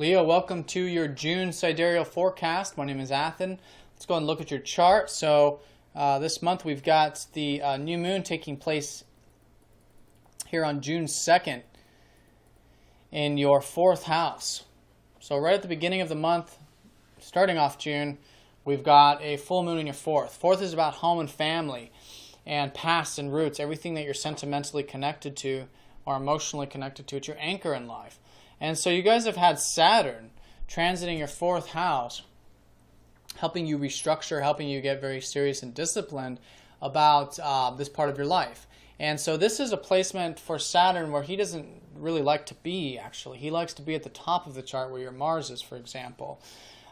Leo, welcome to your June sidereal forecast. My name is Athen. Let's go and look at your chart. So this month we've got the new moon taking place here on June 2nd in your 4th house. So right at the beginning of the month, starting off June, we've got a full moon in your 4th. 4th is about home and family and past and roots, everything that you're sentimentally connected to or emotionally connected to. It's your anchor in life. And so you guys have had Saturn transiting your 4th house, helping you restructure, helping you get very serious and disciplined about this part of your life. And so this is a placement for Saturn where he doesn't really like to be, actually. He likes to be at the top of the chart where your Mars is, for example.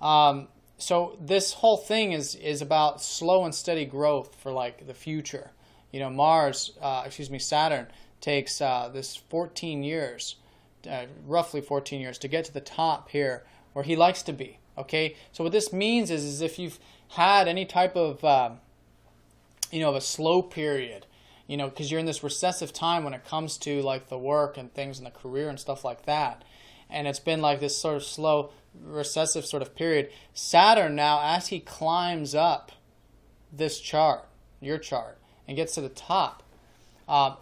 So this whole thing is about slow and steady growth for like the future. You know, Saturn takes this 14 years, roughly 14 years to get to the top here where he likes to be. Okay, so what this means is if you've had any type of of a slow period, because you're in this recessive time when it comes to like the work and things and the career and stuff like that, and it's been like this sort of slow recessive sort of period. Saturn now, as he climbs up this chart, your chart, and gets to the top,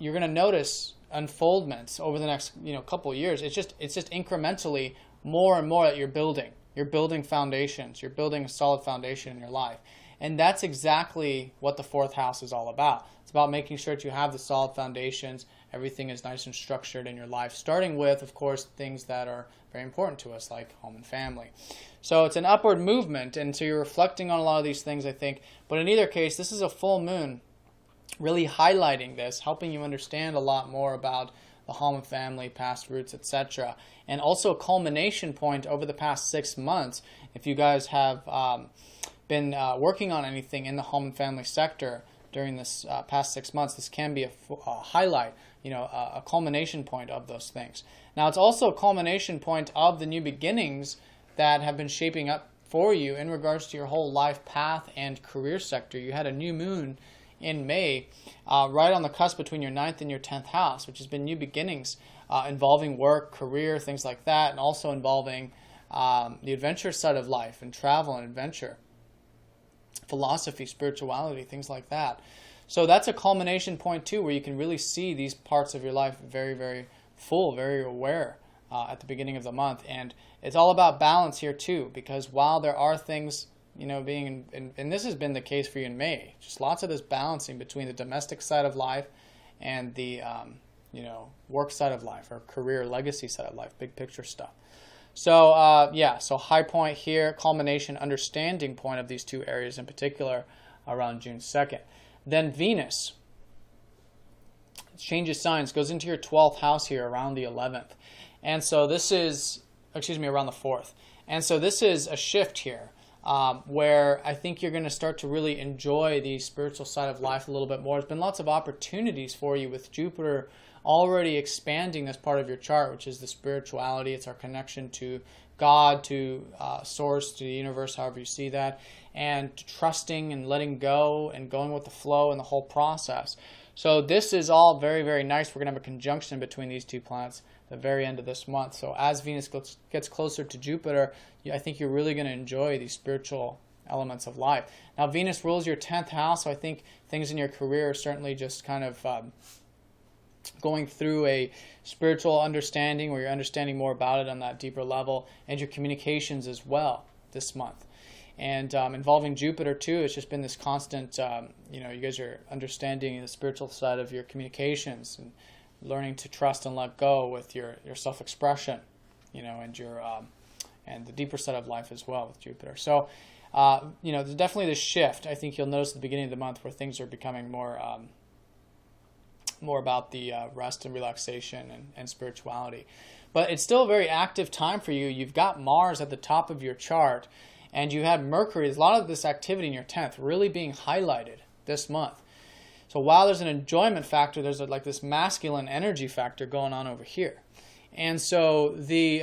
you're going to notice unfoldments over the next couple of years. It's just incrementally more and more that you're building. You're building foundations. You're building a solid foundation in your life. And that's exactly what the 4th house is all about. It's about making sure that you have the solid foundations. Everything is nice and structured in your life, starting with, of course, things that are very important to us, like home and family. So it's an upward movement, and so you're reflecting on a lot of these things, I think. But in either case, this is a full moon really highlighting this, helping you understand a lot more about the home and family, past roots, etc. And also a culmination point over the past 6 months. If you guys have been working on anything in the home and family sector during this past 6 months, this can be a highlight, a culmination point of those things. Now, it's also a culmination point of the new beginnings that have been shaping up for you in regards to your whole life path and career sector. You had a new moon in May, right on the cusp between your 9th and your 10th house, which has been new beginnings involving work, career, things like that, and also involving the adventure side of life and travel and adventure, philosophy, spirituality, things like that. So that's a culmination point too, where you can really see these parts of your life very, very full, very aware at the beginning of the month. And it's all about balance here too, because while there are things being, and this has been the case for you in May, just lots of this balancing between the domestic side of life and the, work side of life or career legacy side of life, big picture stuff. So, so high point here, culmination, understanding point of these two areas in particular around June 2nd. Then Venus changes signs, goes into your 12th house here around the 11th. And so this is, around the 4th. And so this is a shift here. Where I think you're going to start to really enjoy the spiritual side of life a little bit more. There's been lots of opportunities for you with Jupiter already expanding this part of your chart, which is the spirituality. It's our connection to God, to Source, to the universe, however you see that, and trusting and letting go and going with the flow and the whole process. So this is all very, very nice. We're going to have a conjunction between these two planets at the very end of this month. So as Venus gets closer to Jupiter, I think you're really going to enjoy these spiritual elements of life. Now, Venus rules your 10th house, so I think things in your career are certainly just kind of going through a spiritual understanding where you're understanding more about it on that deeper level, and your communications as well this month. And involving Jupiter too, it's just been this constant, you guys are understanding the spiritual side of your communications and learning to trust and let go with your self-expression, and your and the deeper side of life as well with Jupiter. So, there's definitely this shift. I think you'll notice at the beginning of the month where things are becoming more about the rest and relaxation and spirituality. But it's still a very active time for you. You've got Mars at the top of your chart, and you had Mercury. There's a lot of this activity in your 10th really being highlighted this month. So while there's an enjoyment factor, there's like this masculine energy factor going on over here. And so the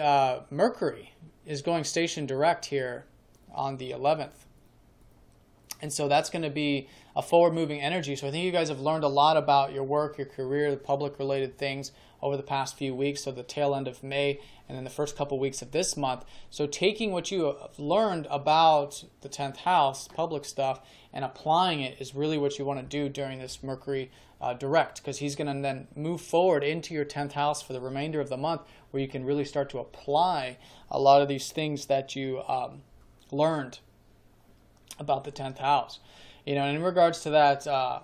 Mercury is going station direct here on the 11th. And so that's going to be a forward-moving energy. So I think you guys have learned a lot about your work, your career, the public-related things over the past few weeks, so the tail end of May and then the first couple weeks of this month. So taking what you have learned about the 10th house, public stuff, and applying it is really what you want to do during this Mercury direct, because he's going to then move forward into your 10th house for the remainder of the month, where you can really start to apply a lot of these things that you learned about the 10th house. And in regards to that,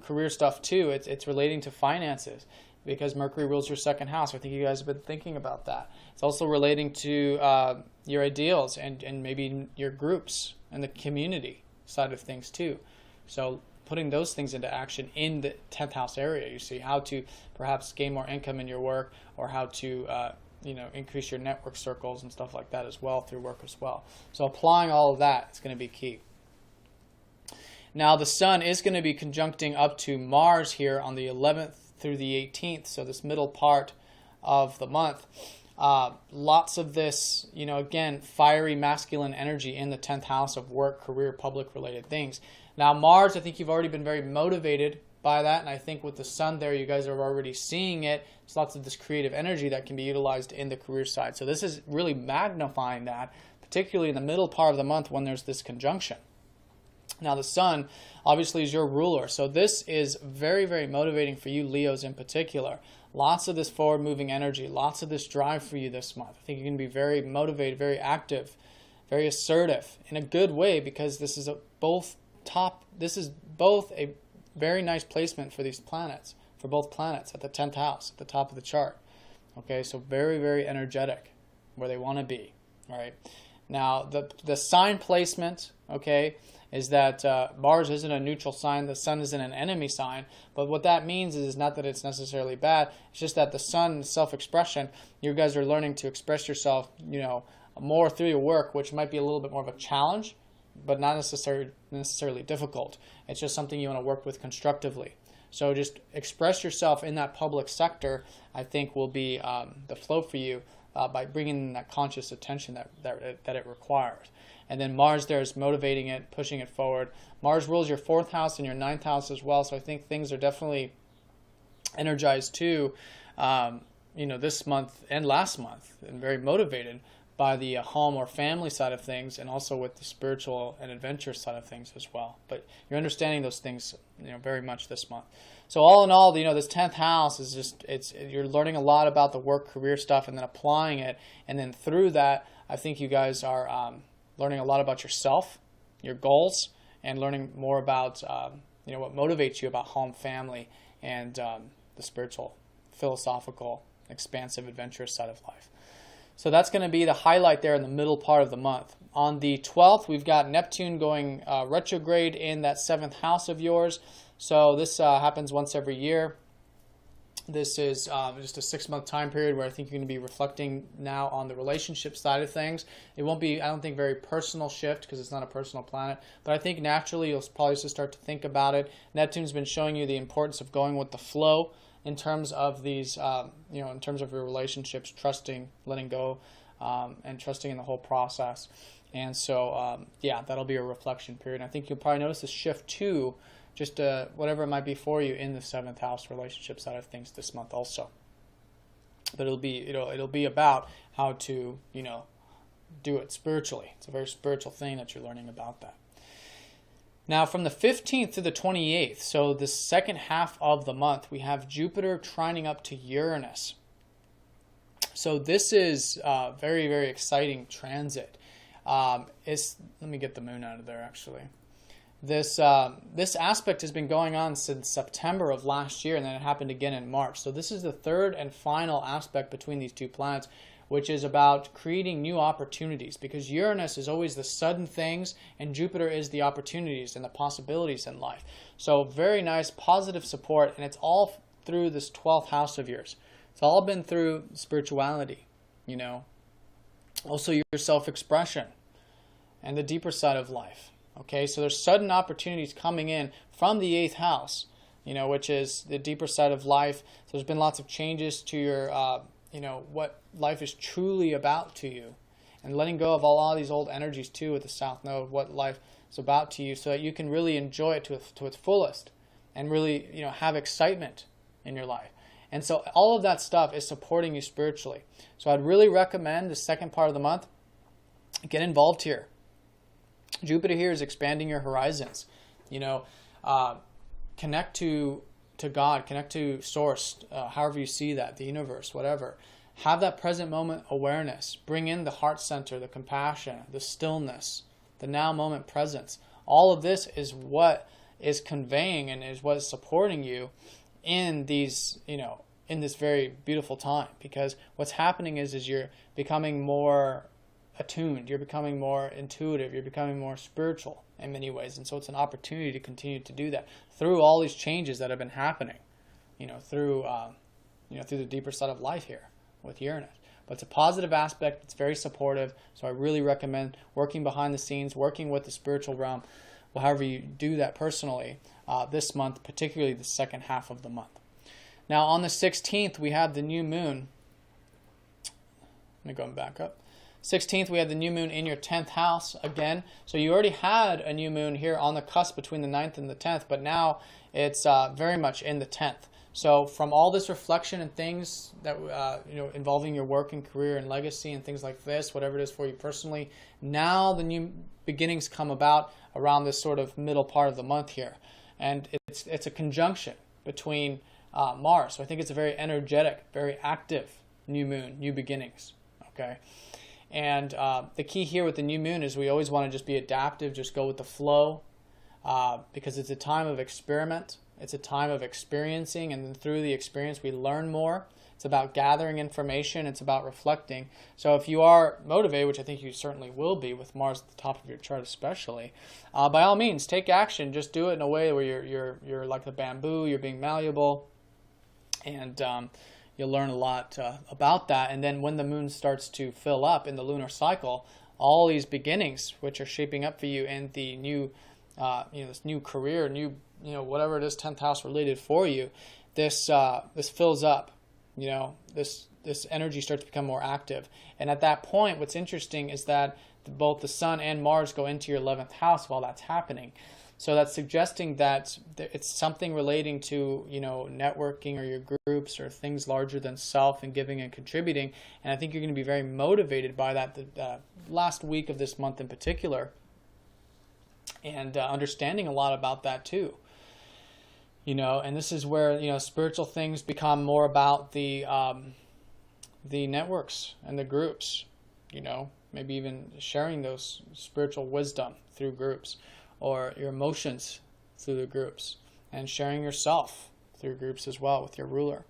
career stuff too, it's relating to finances, because Mercury rules your second house. I think you guys have been thinking about that. It's also relating to your ideals and maybe your groups and the community side of things too. So putting those things into action in the 10th house area. You see how to perhaps gain more income in your work, or how to increase your network circles and stuff like that as well through work as well. So applying all of that is going to be key. Now the Sun is going to be conjuncting up to Mars here on the 11th through the 18th, so this middle part of the month. Lots of this, again, fiery masculine energy in the 10th house of work, career, public-related things. Now Mars, I think you've already been very motivated by that, and I think with the Sun there, you guys are already seeing it. There's lots of this creative energy that can be utilized in the career side. So this is really magnifying that, particularly in the middle part of the month when there's this conjunction. Now the Sun obviously is your ruler, so this is very, very motivating for you Leos in particular. Lots of this forward-moving energy, lots of this drive for you this month. I think you're going to be very motivated, very active, very assertive in a good way, because this is both a very nice placement for these planets, for both planets at the 10th house, at the top of the chart. Okay, so very, very energetic where they want to be. All right. Now the sign placement, okay, is that Mars isn't a neutral sign, the Sun isn't an enemy sign, but what that means is not that it's necessarily bad, it's just that the Sun, self-expression, you guys are learning to express yourself, more through your work, which might be a little bit more of a challenge, but not necessarily difficult. It's just something you want to work with constructively. So just express yourself in that public sector, I think will be the flow for you by bringing in that conscious attention that it requires. And then Mars there is motivating it, pushing it forward. Mars rules your 4th house and your 9th house as well, so I think things are definitely energized too, this month and last month, and very motivated by the home or family side of things, and also with the spiritual and adventure side of things as well. But you're understanding those things, very much this month. So all in all, this 10th house is just, you're learning a lot about the work, career stuff, and then applying it. And then through that, I think you guys are learning a lot about yourself, your goals, and learning more about, what motivates you about home, family, and the spiritual, philosophical, expansive, adventurous side of life. So that's going to be the highlight there in the middle part of the month. On the 12th, we've got Neptune going retrograde in that 7th house of yours. So this happens once every year. This is just a 6-month time period where I think you're going to be reflecting now on the relationship side of things. It won't be, I don't think, very personal shift because it's not a personal planet. But I think naturally you'll probably just start to think about it. Neptune's been showing you the importance of going with the flow in terms of these, in terms of your relationships, trusting, letting go, and trusting in the whole process. And so, that'll be a reflection period. And I think you'll probably notice a shift too, just whatever it might be for you in the 7th house relationship side of things this month also. But it'll be about how to, do it spiritually. It's a very spiritual thing that you're learning about that. Now, from the 15th to the 28th, so the second half of the month, we have Jupiter trining up to Uranus. So this is a very, very exciting transit. Let me get the moon out of there, actually. This aspect has been going on since September of last year, and then it happened again in March. So this is the third and final aspect between these two planets, which is about creating new opportunities, because Uranus is always the sudden things and Jupiter is the opportunities and the possibilities in life. So very nice positive support, and it's all through this 12th house of yours. It's all been through spirituality, also your self-expression and the deeper side of life. Okay, so there's sudden opportunities coming in from the 8th house, which is the deeper side of life. So there's been lots of changes to your what life is truly about to you, and letting go of all these old energies too with the South Node, what life is about to you, so that you can really enjoy it to its fullest and really, have excitement in your life. And so all of that stuff is supporting you spiritually. So I'd really recommend the second part of the month, get involved here. Jupiter here is expanding your horizons. Connect to God, connect to Source, however you see that, the universe, whatever. Have that present moment awareness. Bring in the heart center, the compassion, the stillness, the now moment presence. All of this is what is conveying and is what is supporting you in these, in this very beautiful time. Because what's happening is you're becoming more attuned, you're becoming more intuitive, you're becoming more spiritual in many ways. And so it's an opportunity to continue to do that through all these changes that have been happening, through the deeper side of life here with Uranus. But it's a positive aspect, it's very supportive, so I really recommend working behind the scenes, working with the spiritual realm, however you do that personally, this month, particularly the second half of the month. Now on the 16th, we have the new moon. Let me go back up. 16th, we have the new moon in your 10th house again. So you already had a new moon here on the cusp between the 9th and the 10th, but now it's very much in the 10th. So from all this reflection and things that, involving your work and career and legacy and things like this, whatever it is for you personally, now the new beginnings come about around this sort of middle part of the month here. And it's a conjunction between Mars. So I think it's a very energetic, very active new moon, new beginnings. Okay. And the key here with the new moon is we always want to just be adaptive, just go with the flow, because it's a time of experiment. It's a time of experiencing, and then through the experience we learn more. It's about gathering information. It's about reflecting. So if you are motivated, which I think you certainly will be with Mars at the top of your chart especially, by all means, take action. Just do it in a way where you're like the bamboo, you're being malleable, and you'll learn a lot about that. And then when the moon starts to fill up in the lunar cycle, all these beginnings which are shaping up for you in the new, this new career, new, whatever it is, 10th house related for you, this fills up. This energy starts to become more active. And at that point, what's interesting is that both the Sun and Mars go into your 11th house while that's happening. So that's suggesting that it's something relating to, networking or your groups or things larger than self and giving and contributing. And I think you're going to be very motivated by that the last week of this month in particular, and understanding a lot about that too. And this is where, spiritual things become more about the networks and the groups, maybe even sharing those spiritual wisdom through groups, or your emotions through the groups, and sharing yourself through groups as well with your ruler.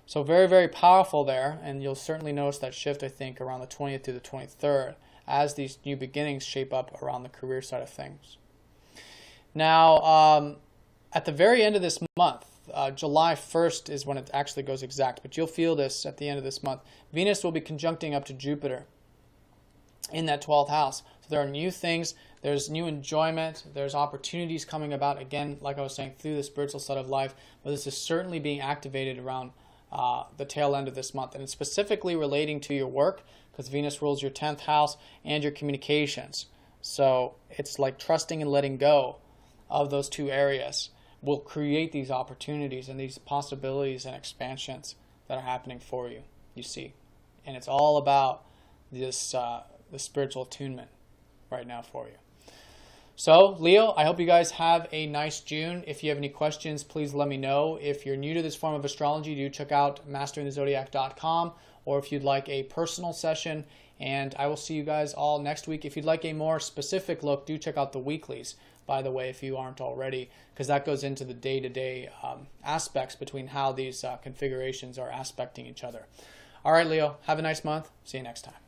So very, very powerful there, and you'll certainly notice that shift, I think, around the 20th to the 23rd as these new beginnings shape up around the career side of things. Now, at the very end of this month, July 1st is when it actually goes exact, but you'll feel this at the end of this month. Venus will be conjuncting up to Jupiter in that 12th house. So there are new things, there's new enjoyment, there's opportunities coming about, again, like I was saying, through the spiritual side of life, but this is certainly being activated around the tail end of this month. And it's specifically relating to your work, because Venus rules your 10th house and your communications. So it's like trusting and letting go of those two areas will create these opportunities and these possibilities and expansions that are happening for you, you see. And it's all about this the spiritual attunement right now for you. So, Leo, I hope you guys have a nice June. If you have any questions, please let me know. If you're new to this form of astrology, do check out masteringthezodiac.com, or if you'd like a personal session, and I will see you guys all next week. If you'd like a more specific look, do check out the weeklies, by the way, if you aren't already, because that goes into the day-to-day aspects between how these configurations are aspecting each other. All right, Leo, have a nice month. See you next time.